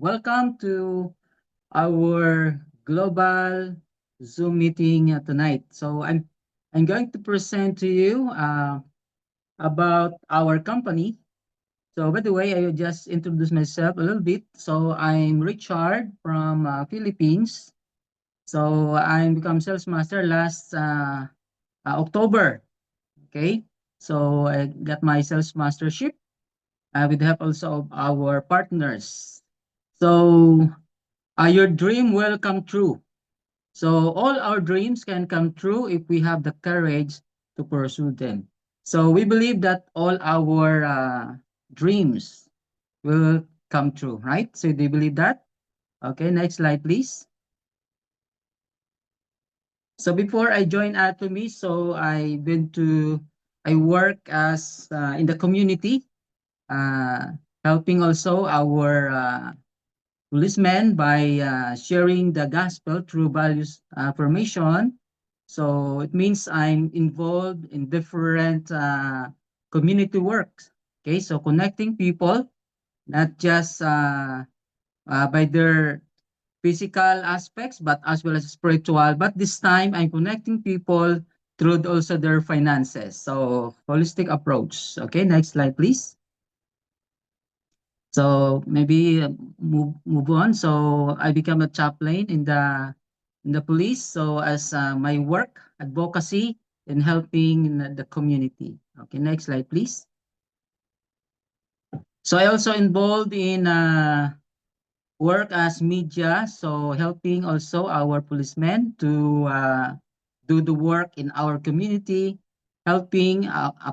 Welcome to our global Zoom meeting tonight. So I'm going to present to you about our company. So by the way, I will just introduce myself a little bit. So I'm Richard from Philippines. So I become sales master last October. Okay, so I got my sales mastership with the help also of our partners. So your dream will come true. So all our dreams can come true if we have the courage to pursue them. So we believe that all our dreams will come true, right? So do you believe that? Okay, next slide, please. So before I joined Atomy, so I work as in the community, uh, helping also our policemen by sharing the gospel through values formation. So it means I'm involved in different community works. Okay, so connecting people, not just by their physical aspects, but as well as spiritual. But this time, I'm connecting people through also their finances. So holistic approach. Okay, next slide, please. So maybe move on. So I become a chaplain in the police. So as my work advocacy and helping in the community. Okay, next slide, please. So I also involved in work as media. So helping also our policemen to do the work in our community, helping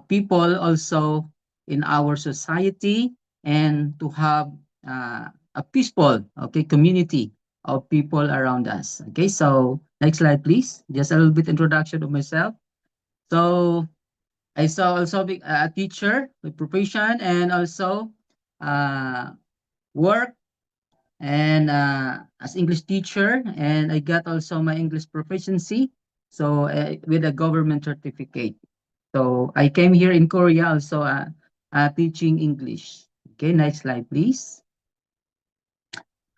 people also in our society, and to have a peaceful, okay, community of people around us. Okay, so next slide, please. Just a little bit introduction of myself. So I saw also be a teacher with profession and also uh, work and as English teacher, and I got also my English proficiency. So with a government certificate. So I came here in Korea also teaching English. Okay, next slide, please.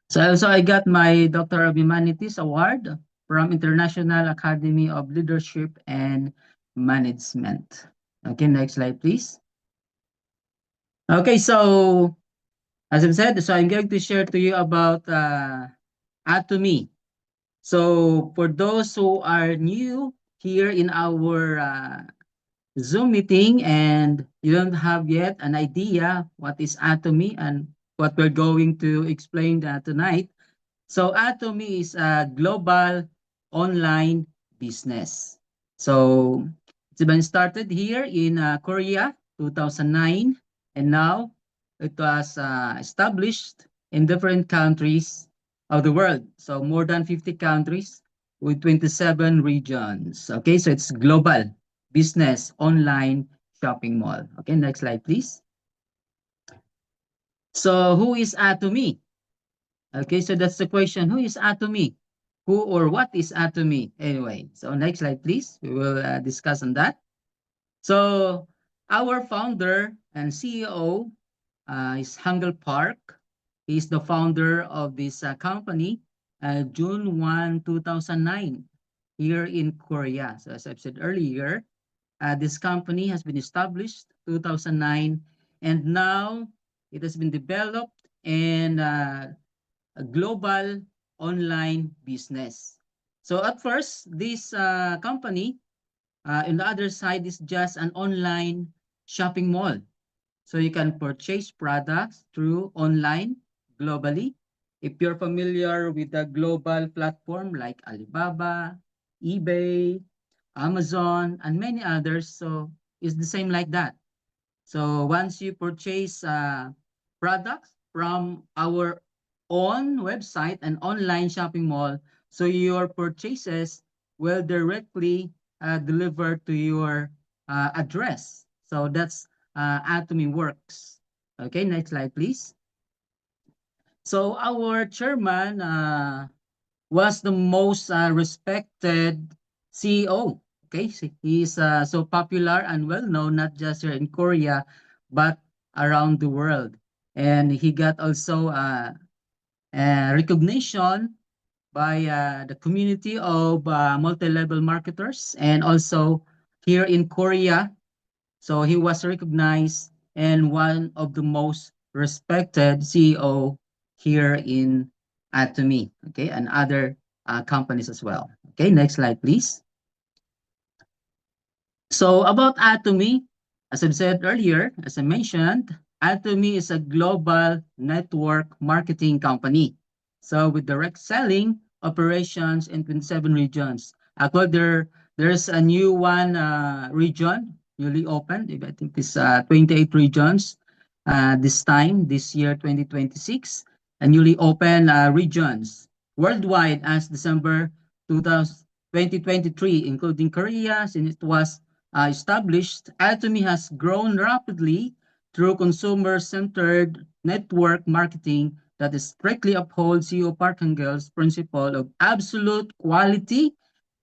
So also I got my Doctor of Humanities Award from International Academy of Leadership and Management. Okay, next slide, please. Okay, so as I've said, so I'm going to share to you about Atomy. So for those who are new here in our Zoom meeting and you don't have yet an idea what is Atomy and what we're going to explain tonight. So Atomy is a global online business. So it's been started here in Korea 2009, and now it was established in different countries of the world. So more than 50 countries with 27 regions. Okay, so it's global business online shopping mall. Okay, next slide, please. So who is Atomy? Okay, so that's the question. Who is Atomy? Who or what is Atomy? Anyway, so next slide, please. We will discuss on that. So our founder and CEO is Hangul Park. He's the founder of this company, June 1, 2009, here in Korea. So as I've said earlier, this company has been established 2009, and now it has been developed and a global online business. So at first, this company, on the other side, is just an online shopping mall. So you can purchase products through online globally. If you're familiar with the global platform like Alibaba, eBay, Amazon, and many others, so it's the same like that. So once you purchase products from our own website and online shopping mall, so your purchases will directly deliver to your address. So that's Atomy works. Okay, next slide, please. So our chairman was the most respected CEO. Okay, so he's so popular and well known not just here in Korea but around the world. And he got also recognition by the community of multi-level marketers, and also here in Korea. So he was recognized and one of the most respected CEO here in Atomy, okay, and other companies as well. Okay, next slide, please. So about Atomy, as I've said earlier, as I mentioned, Atomy is a global network marketing company. So with direct selling operations in 27 regions. Actually, there's a new one region newly opened. I think it's 28 regions this year, 2026, and newly opened regions worldwide as December 2023, including Korea, since it was established. Atomy has grown rapidly through consumer-centered network marketing that strictly upholds CEO Park Hang-seu's principle of absolute quality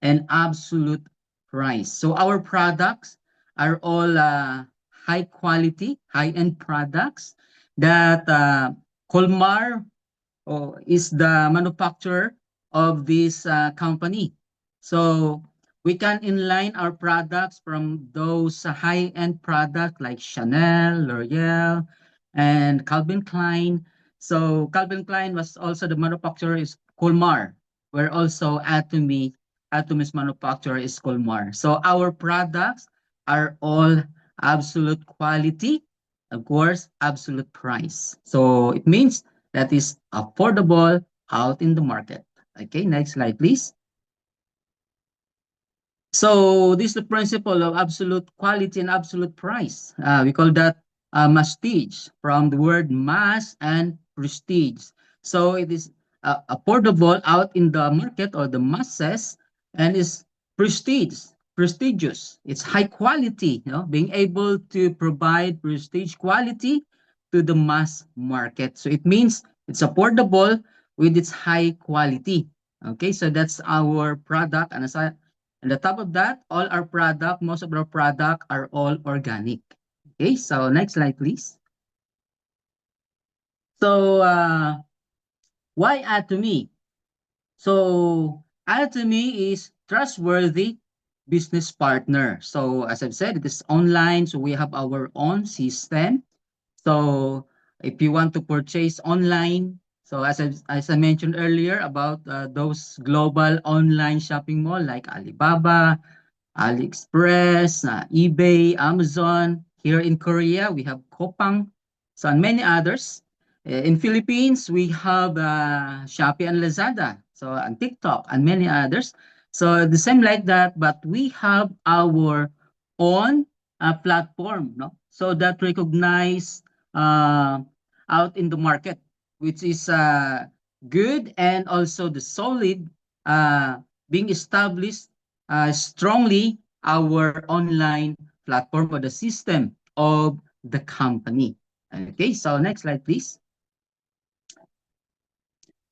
and absolute price. So our products are all high quality, high-end products that Colmar is the manufacturer of this company. So we can inline our products from those high-end products like Chanel, L'Oreal, and Calvin Klein. So Calvin Klein was also the manufacturer is Colmar, where also Atomy's manufacturer is Colmar. So our products are all absolute quality, of course, absolute price. So it means that is affordable out in the market. Okay, next slide, please. So this is the principle of absolute quality and absolute price. We call that mastige, from the word mass and prestige. So it is affordable out in the market or the masses, and is prestigious. It's high quality, being able to provide prestige quality to the mass market. So it means it's affordable with its high quality. Okay, so that's our product. And on the top of that, all our product, most of our product are all organic. Okay, so next slide, please. So why Atomy? So Atomy is trustworthy business partner. So as I've said, it is online. So we have our own system. So if you want to purchase online, so as I mentioned earlier about those global online shopping mall like Alibaba, AliExpress, eBay, Amazon. Here in Korea, we have Coupang, so and many others. In Philippines, we have Shopee and Lazada, so and TikTok and many others. So the same like that, but we have our own platform, no? So that recognize uh, out in the market, which is good and also the solid being established strongly our online platform or the system of the company. Okay, so next slide, please.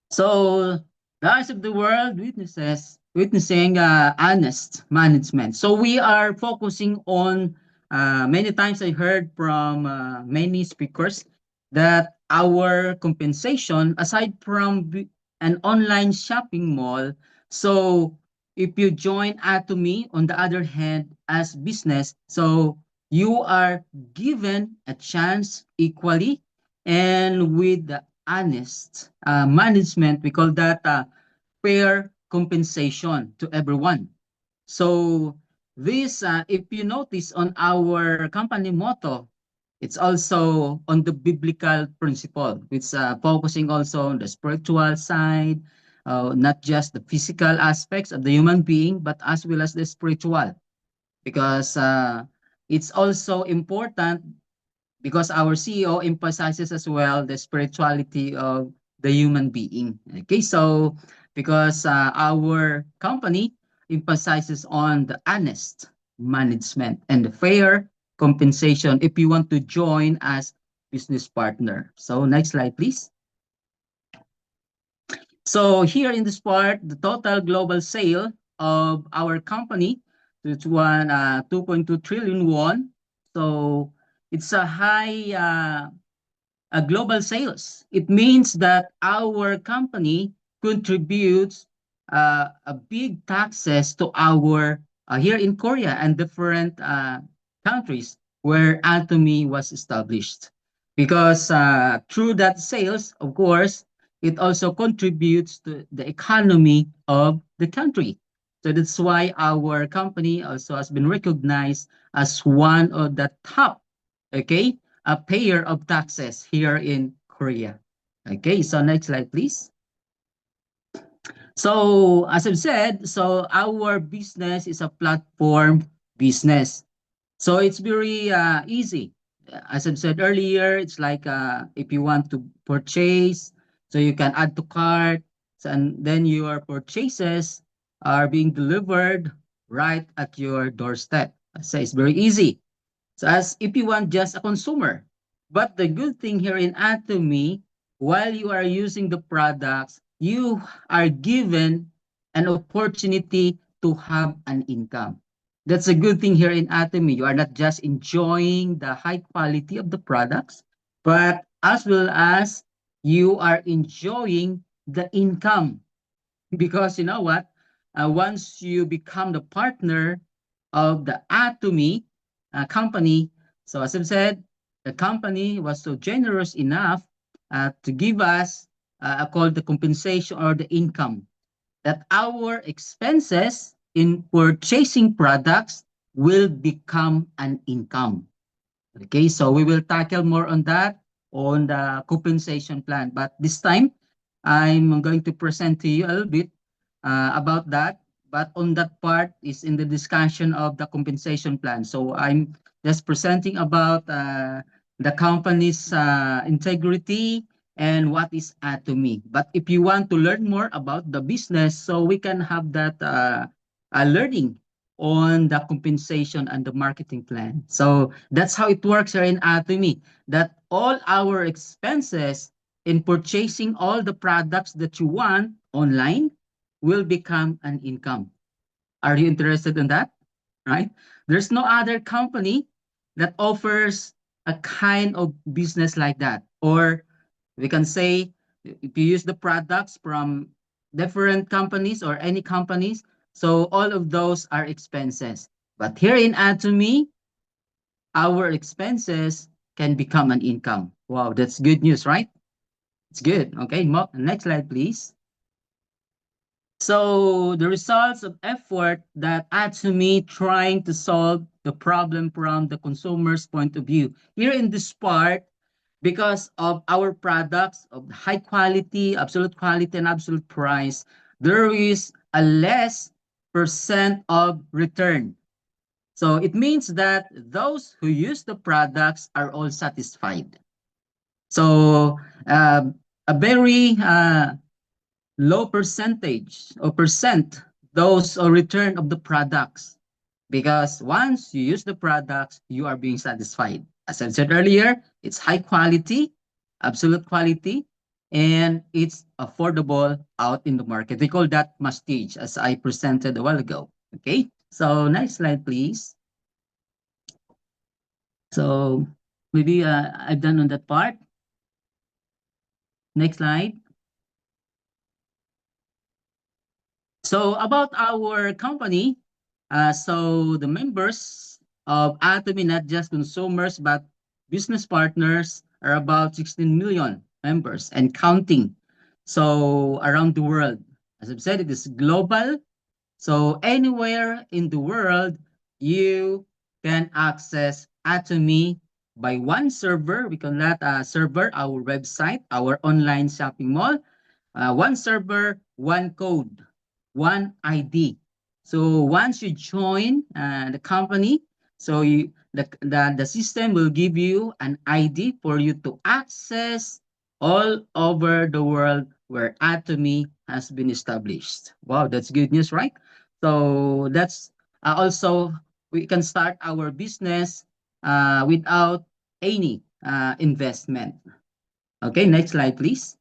So the eyes of the world witnessing honest management. So we are focusing on many times I heard from many speakers that our compensation, aside from an online shopping mall, so if you join Atomy, on the other hand, as business, so you are given a chance equally and with the honest management. We call that fair compensation to everyone. So this, if you notice on our company motto, it's also on the biblical principle, which focusing also on the spiritual side, not just the physical aspects of the human being, but as well as the spiritual, because it's also important because our CEO emphasizes as well the spirituality of the human being. Okay, so because our company emphasizes on the honest management and the fair compensation if you want to join as business partner. So next slide, please. So here in this part, the total global sale of our company, it's 2.2 trillion won. So it's a high global sales. It means that our company contributes a big taxes to our here in Korea and different countries where Atomy was established. Because through that sales, of course, it also contributes to the economy of the country. So that's why our company also has been recognized as one of the top, okay, a payer of taxes here in Korea. Okay, so next slide, please. So as I've said, so our business is a platform business. So it's very easy. As I've said earlier, it's like if you want to purchase, so you can add to cart, and then your purchases are being delivered right at your doorstep. So it's very easy. So as if you want just a consumer. But the good thing here in Atomy, while you are using the products, you are given an opportunity to have an income. That's a good thing here in Atomy. You are not just enjoying the high quality of the products, but as well as you are enjoying the income. Because you know what? Once you become the partner of the Atomy company, so as I've said, the company was so generous enough to give us called the compensation or the income that our expenses in purchasing products will become an income. Okay, so we will tackle more on that on the compensation plan. But this time, I'm going to present to you a little bit about that. But on that part is in the discussion of the compensation plan. So I'm just presenting about the company's integrity and what is Atomy. But if you want to learn more about the business, so we can have that learning on the compensation and the marketing plan. So that's how it works here in Atomy, that all our expenses in purchasing all the products that you want online will become an income. Are you interested in that? Right? There's no other company that offers a kind of business like that. Or we can say if you use the products from different companies or any companies, so all of those are expenses. But here in Atomy, our expenses can become an income. Wow, that's good news, right? It's good. Okay, next slide, please. So the results of effort that Atomy trying to solve the problem from the consumer's point of view. Here in this part, because of our products of high quality, and absolute price, there is a less percent of return. So it means that those who use the products are all satisfied. So a very low percentage or percent those return of the products, because once you use the products, you are being satisfied. As I said earlier, it's high quality, absolute quality, and it's affordable out in the market. We call that prestige, as I presented a while ago. Okay, so next slide, please. So maybe I've done on that part. Next slide. So about our company, so the members of Atomy, not just consumers, but business partners, are about 16 million members and counting. So around the world, as I've said, it is global. So anywhere in the world, you can access Atomy by one server. We call that server, our website, our online shopping mall. One server, one code, one ID. So once you join the company, so the system will give you an ID for you to access all over the world where Atomy has been established. Wow, that's good news, right? So that's also we can start our business without any investment. Okay, next slide, please.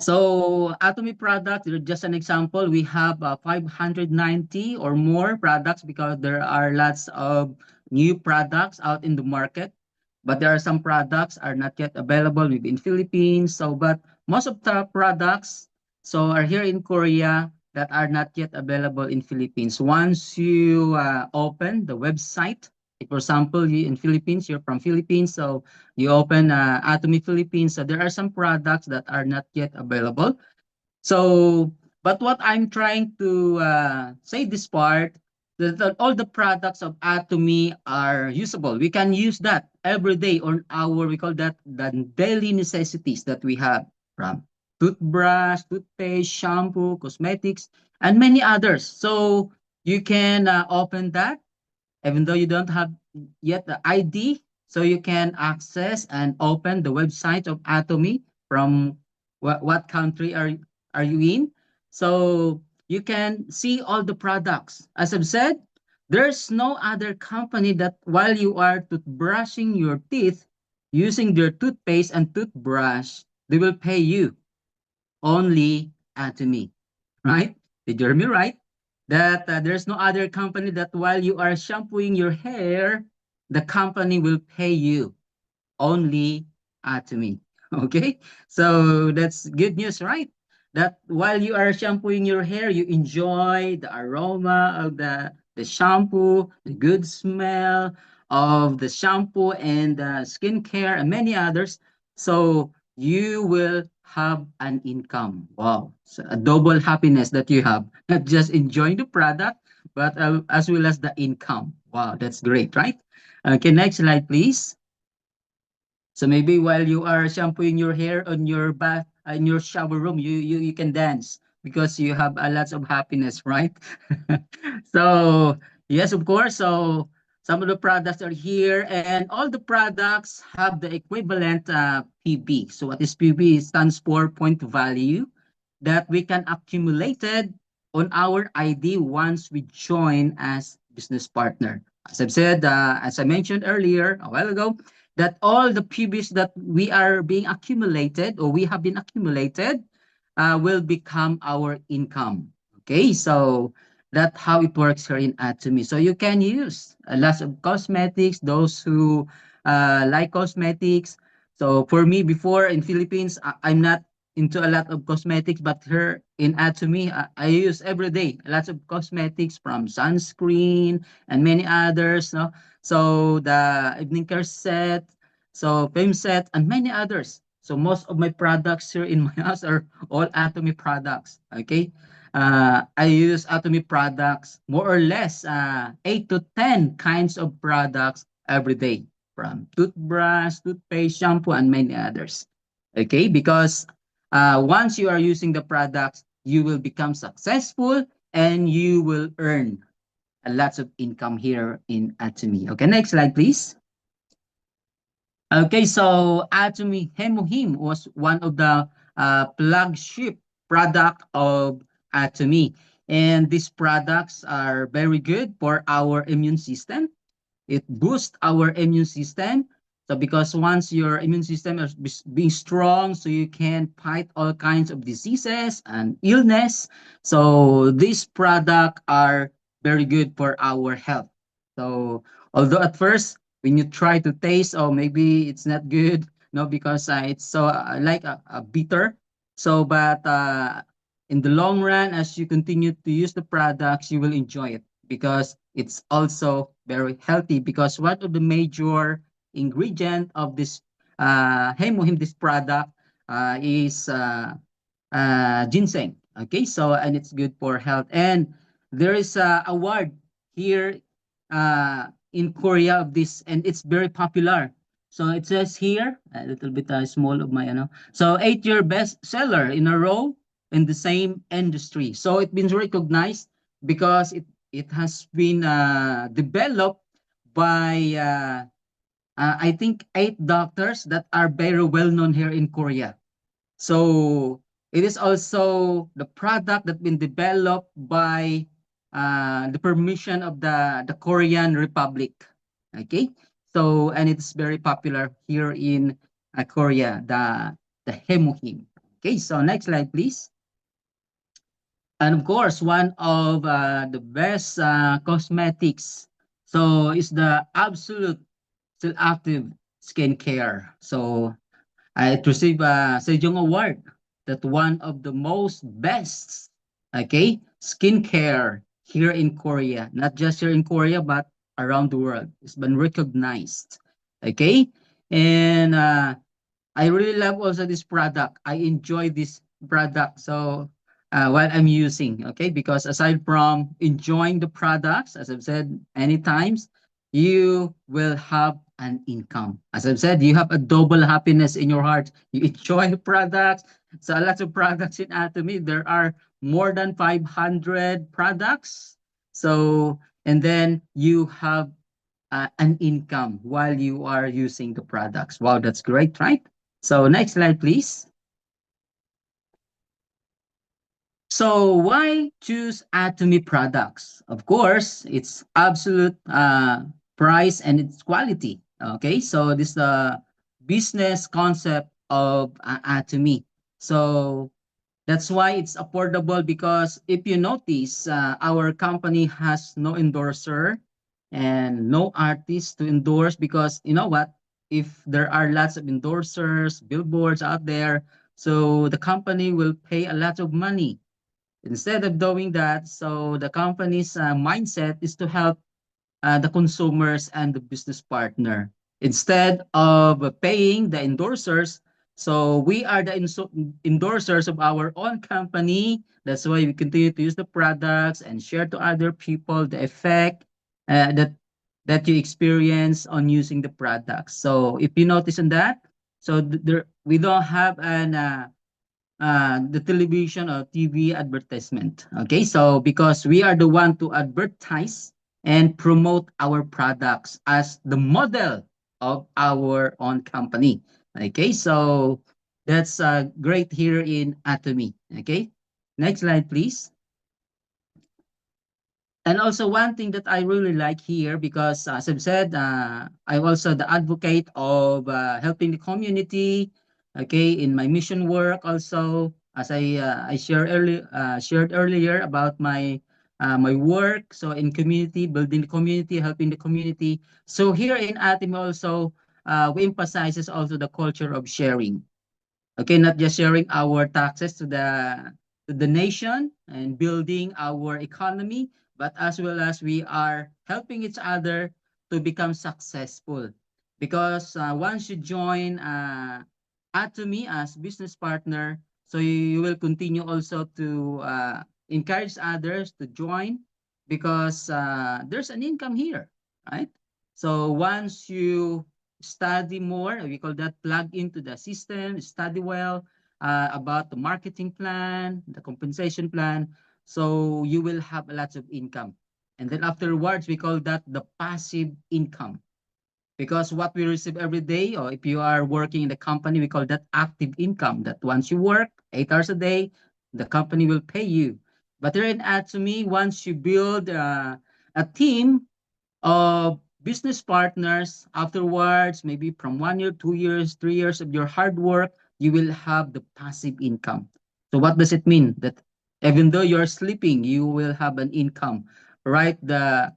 So Atomy product, just an example, we have 590 or more products because there are lots of new products out in the market. but there are some products are not yet available within Philippines. So, but most of the products are here in Korea that are not yet available in Philippines. Once you open the website, like for example, you in Philippines, you're from Philippines, so you open Atomy Philippines. So there are some products that are not yet available. So, but what I'm trying to say this part, that all the products of Atomy are usable. We can use that every day on our, we call that the daily necessities that we have, from toothbrush, toothpaste, shampoo, cosmetics, and many others. So you can open that even though you don't have yet the ID, so you can access and open the website of Atomy from what country are you in. So you can see all the products. As I've said, there's no other company that while you are toothbrushing your teeth using their toothpaste and toothbrush, they will pay you only Atomy, right? Did you hear me right? That there's no other company that while you are shampooing your hair, the company will pay you only Atomy. Okay, so that's good news, right? That while you are shampooing your hair, you enjoy the aroma of the shampoo, the good smell of the shampoo and skincare and many others. So you will have an income. Wow, so a double happiness that you have, not just enjoying the product, but as well as the income. Wow, that's great, right? Okay, next slide, please. So maybe while you are shampooing your hair on your bath in your shower room, you can dance because you have a lot of happiness, right? So yes, of course. So some of the products are here, and all the products have the equivalent PB. So what is PB? It stands for point value that we can accumulate it on our ID once we join as business partner. As I've said, as I mentioned earlier a while ago, that all the PBs that we are being accumulated or we have been accumulated will become our income. Okay, so that's how it works here in Atomy. So you can use a lot of cosmetics, those who like cosmetics. So for me, before in Philippines, I'm not into a lot of cosmetics, but here in Atomy, I use every day lots of cosmetics from sunscreen and many others. No? So the evening care set, so film set, and many others. So most of my products here in my house are all Atomy products. Okay, I use Atomy products more or less 8 to 10 kinds of products every day, from toothbrush, toothpaste, shampoo, and many others. Okay, because once you are using the products, you will become successful and you will earn a lots of income here in Atomy. Okay, next slide, please. Okay, so Atomy Hemohim was one of the flagship product of Atomy. And these products are very good for our immune system. It boosts our immune system. So because once your immune system is being strong, so you can fight all kinds of diseases and illness. So these products are very good for our health. So although at first when you try to taste, oh maybe it's not good, no, because it's so like a bitter. So but in the long run, as you continue to use the products, you will enjoy it because it's also very healthy. Because one of the major ingredient of this Hemohim, this product, is ginseng. Okay, so and it's good for health. And there is a award here in Korea of this, and it's very popular. So it says here a little bit small of my So 8-year best seller in a row in the same industry. So it's been recognized because it has been developed by I think 8 doctors that are very well known here in Korea. So it is also the product that been developed by the permission of the Korean Republic. Okay, so and it's very popular here in Korea, the Hemohim. Okay, so next slide, please. And of course, one of the best cosmetics. So is the Absolute Still Active skincare. So I received a Sejong Award that one of the most best, okay, skincare here in Korea. Not just here in Korea, but around the world. It's been recognized. Okay. And I really love also this product. I enjoy this product. So while I'm using, okay, because aside from enjoying the products, as I've said many times, you will have an income. As I've said, you have a double happiness in your heart. You enjoy the products. So lots of products in Atomy. There are more than 500 products. So, and then you have an income while you are using the products. Wow, that's great, right? So next slide, please. So why choose Atomy products? Of course, it's absolute price and its quality. Okay, so this is the business concept of Atomy. So that's why it's affordable because if you notice, our company has no endorser and no artist to endorse because you know what? If there are lots of endorsers, billboards out there, so the company will pay a lot of money. Instead of doing that, so the company's mindset is to help the consumers and the business partner. Instead of paying the endorsers, so we are the endorsers of our own company. That's why we continue to use the products and share to other people the effect that you experience on using the products. So if you notice on that, so there we don't have the television or TV advertisement. Okay, so because we are the one to advertise and promote our products as the model of our own company. Okay, so that's great here in Atomy. Okay, next slide, please. And also one thing that I really like here, because as I've said, I'm also the advocate of helping the community, okay, in my mission work also, as I shared earlier about my work, so in community, building the community, helping the community. So here in Atim also, we emphasizes also the culture of sharing. Okay, not just sharing our taxes to the nation and building our economy, but as well as we are helping each other to become successful. Because once you join Atomy as business partner, so you will continue also to encourage others to join because there's an income here, right? So once you study more, we call that plug into the system, study well about the marketing plan, the compensation plan. So you will have a lot of income. And then afterwards, we call that the passive income. Because what we receive every day, or if you are working in the company, we call that active income. That once you work 8 hours a day, the company will pay you. But here in Atomy, once you build a team of business partners afterwards, maybe from 1 year, 2 years, 3 years of your hard work, you will have the passive income. So what does it mean? That even though you're sleeping, you will have an income, right? The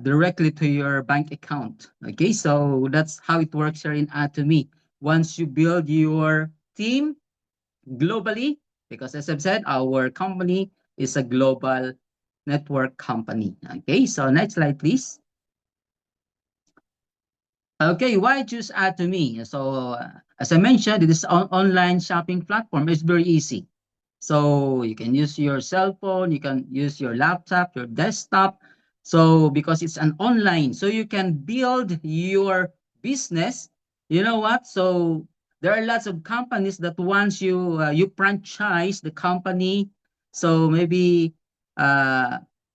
directly to your bank account. Okay, so that's how it works here in Atomy. Once you build your team globally, because as I've said, our company is a global network company. Okay, so next slide, please. Okay, why choose Atomy? So, as I mentioned, this online shopping platform is very easy. So you can use your cell phone, you can use your laptop, your desktop. So because it's an online, so you can build your business. You know what? So there are lots of companies that once you franchise the company, so maybe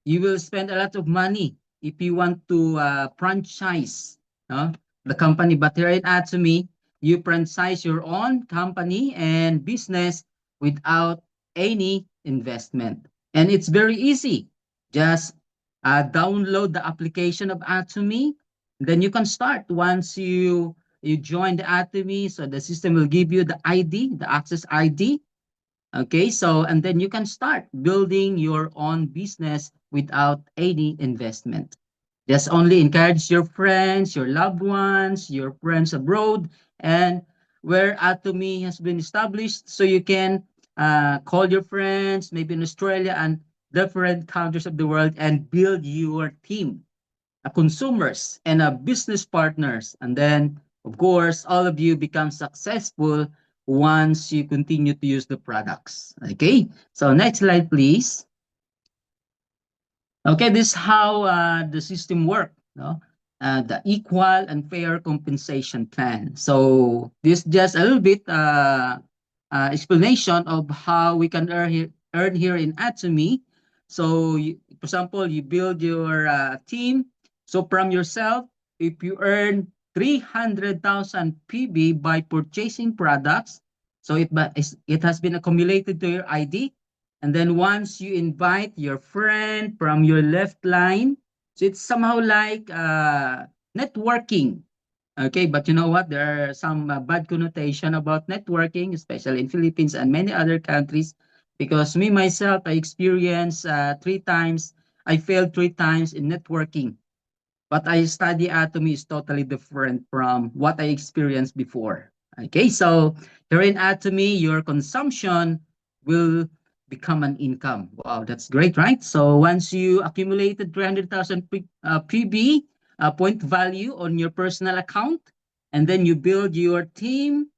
you will spend a lot of money if you want to franchise the company. But here in Atomy, you franchise your own company and business without any investment. And it's very easy. Just download the application of Atomy. Then you can start once you join the Atomy. So the system will give you the ID, the access ID. Okay, so and then you can start building your own business without any investment. Just only encourage your friends, your loved ones, your friends abroad, and where Atomy has been established, so you can call your friends, maybe in Australia and different countries of the world, and build your team, consumers and business partners. And then, of course, all of you become successful once you continue to use the products. Okay, so next slide, please. Okay, this is how the system works. No? The equal and fair compensation plan. So this just a little bit explanation of how we can earn here in Atomy. So, for example, you build your team. So from yourself, if you earn 300,000 PB by purchasing products, so it has been accumulated to your ID. And then once you invite your friend from your left line, so it's somehow like networking. Okay, but you know what? There are some bad connotation about networking, especially in Philippines and many other countries. Because me myself, I experienced three times. I failed three times in networking. What I study Atomy is totally different from what I experienced before. Okay, so here in Atomy, your consumption will become an income. Wow, that's great, right? So once you accumulated 300,000 PB point value on your personal account, and then you build your team,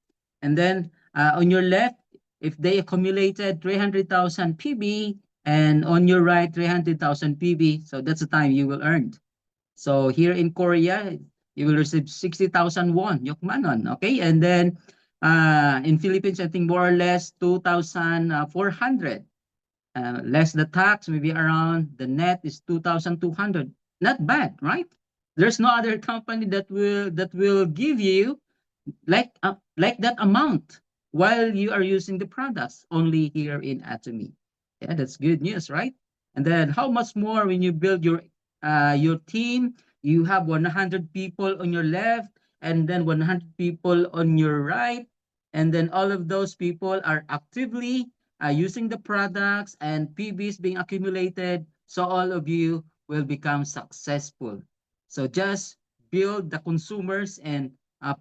and then on your left, if they accumulated 300,000 PB, and on your right, 300,000 PB, so that's the time you will earn. So here in Korea, you will receive 60,000 won, Yokmanon, okay? And then in Philippines, I think more or less 2,400. Less the tax, maybe around the net is 2,200. Not bad, right? There's no other company that will give you like that amount while you are using the products only here in Atomy. Yeah, that's good news, right? And then how much more when you build your team, you have 100 people on your left and then 100 people on your right, and then all of those people are actively using the products and PBs being accumulated, so all of you will become successful. So just build the consumers and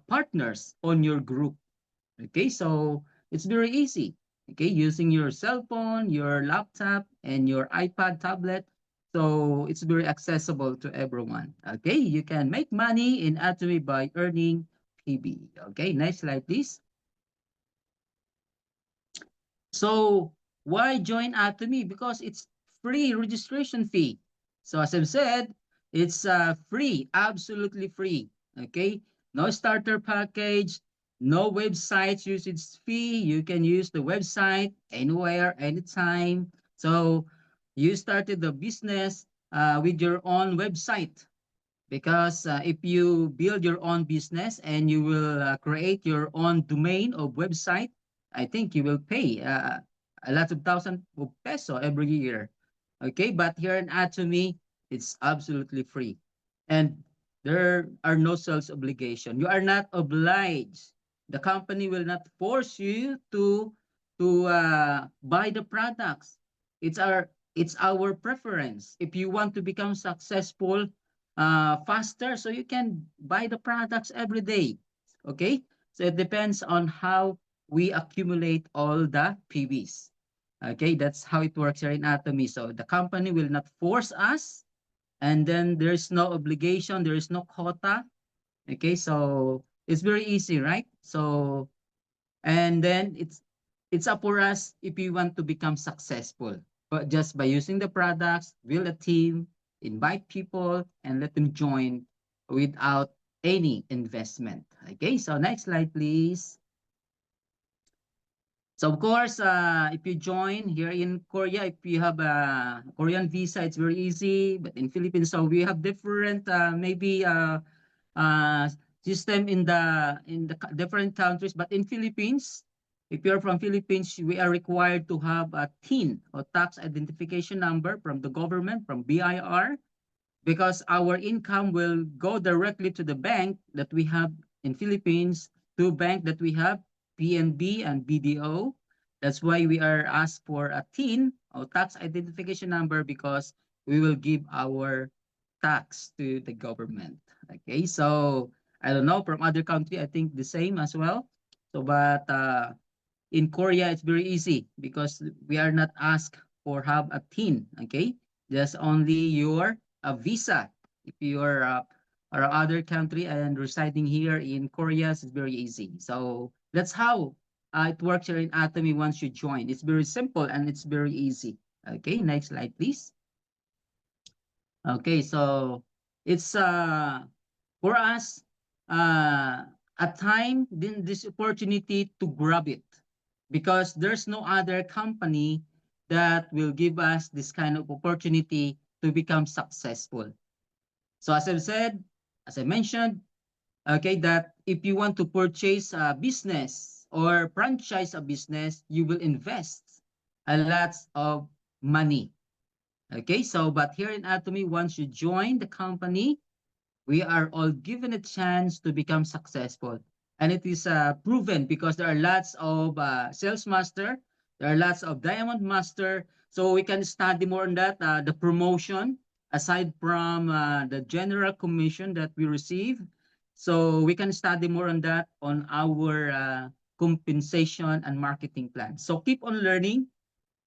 partners on your group. Okay, so it's very easy. Okay, using your cell phone, your laptop, and your iPad tablet. So it's very accessible to everyone. Okay, you can make money in Atomy by earning PB. Okay, next slide, please. So why join Atomy? Because it's free registration fee. So as I've said, it's free, absolutely free. Okay, no starter package, no website usage fee. You can use the website anywhere, anytime. So you started the business with your own website. Because if you build your own business and you will create your own domain or website, I think you will pay a lot of thousands of peso every year. Okay, but here in Atomy, it's absolutely free. And there are no sales obligation. You are not obliged. The company will not force you to buy the products. It's our preference. If you want to become successful faster, so you can buy the products every day. Okay, so it depends on how we accumulate all the PBs. Okay, that's how it works here in Atomy. So the company will not force us, and then there's no obligation, there is no quota. Okay, so it's very easy, right? So and then it's up for us if we want to become successful. But just by using the products, build a team, invite people, and let them join without any investment. Okay, so next slide, please. So of course, if you join here in Korea, if you have a Korean visa, it's very easy. But in Philippines, so we have different maybe uh, system in the different countries. But in Philippines, if you're from Philippines, we are required to have a TIN or tax identification number from the government, from BIR, because our income will go directly to the bank that we have in Philippines, to bank that we have, PNB and BDO. That's why we are asked for a TIN or tax identification number, because we will give our tax to the government. Okay, so I don't know from other country. I think the same as well. So, but in Korea, it's very easy because we are not asked for have a TIN. Okay, just only your visa. If you are or other country and residing here in Korea, it's very easy. So that's how it works here in Atomy once you join. It's very simple and it's very easy. Okay, next slide, please. Okay, so it's for us a time then this opportunity to grab it because there's no other company that will give us this kind of opportunity to become successful. So as I've said, as I mentioned, okay, that if you want to purchase a business or franchise a business, you will invest a lot of money. Okay, so but here in Atomy, once you join the company, we are all given a chance to become successful. And it is proven because there are lots of sales master, there are lots of diamond master. So we can study more on that, the promotion, aside from the general commission that we receive. So we can study more on that on our compensation and marketing plan. So keep on learning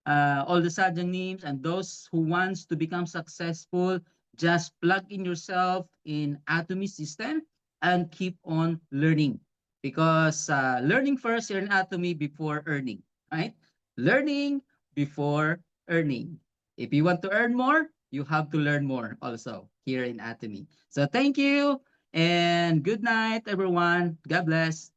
all the sudden names and those who wants to become successful, just plug in yourself in Atomy system and keep on learning because learning first here in Atomy before earning, right? Learning before earning. If you want to earn more, you have to learn more also here in Atomy. So thank you and good night, everyone. God bless.